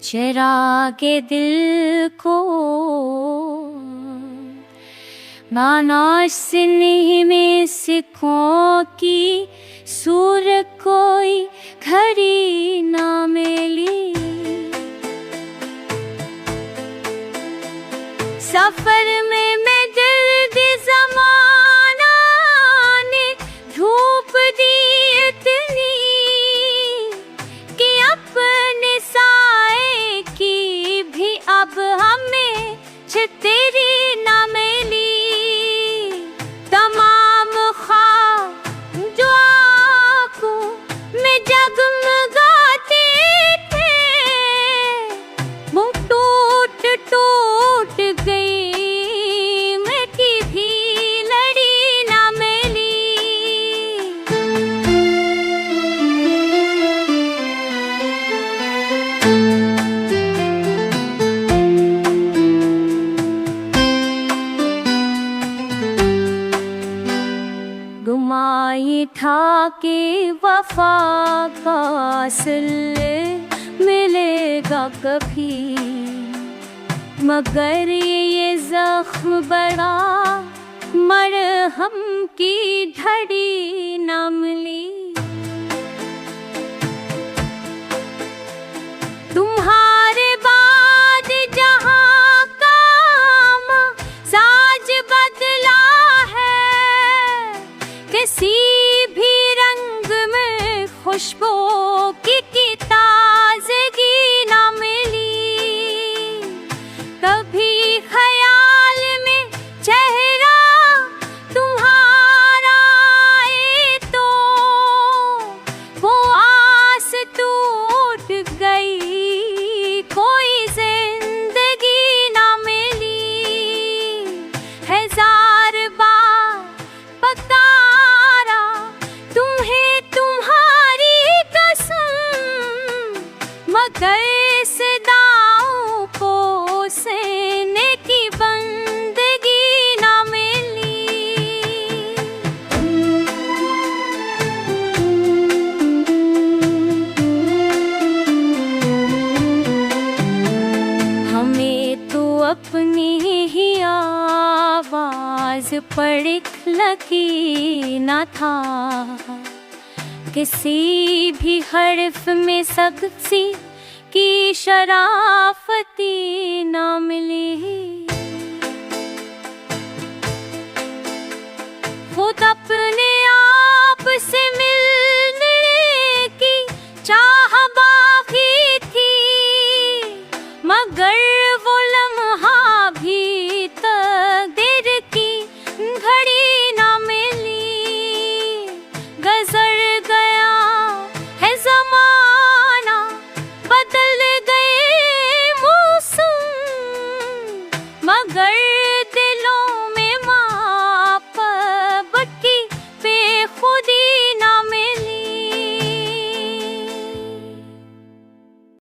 चरा के दिल को मानस सिन्ही में सिखों की सूर कोई घड़ी ना मिली। सफर में मैं दिल दी ज़माना ने धूप दी इतनी कि अपने साए की भी अब हमें तेरी ना मिली। तमाम ख्वाब जो आँखों में जगमगाते थे वो टूट टूट गई, मिट्टी भी लड़ी ना मिली। गुमाई था के वफा का सिले मिलेगा कभी, मगर ये जख्म बड़ा मरहम की धड़ी न मिली। तुम्हारे बाद जहाँ का साज बदला है, किसी भी रंग में खुशबू की ताजगी ना मिली। कभी ख्याल में चेहरा तुम्हारा आए तो वो आस टूट गई, कोई जिंदगी ना मिली। हजार बार पकारा तुम्हें तुम्हारी कसम, मगर सदाओं को सहने की बंदगी ना मिली। हमें तो अपनी ही आवाज पर लकी ना था, किसी भी हर्फ में सख्ती की शराफती ना मिली। खुद अपने आप से मिलने की चाह बाकी थी, मगर वो लम्हा भी तकदीर की घड़ी ना मिली। गुज़र गया है ज़माना, बदल गए मौसम, मगर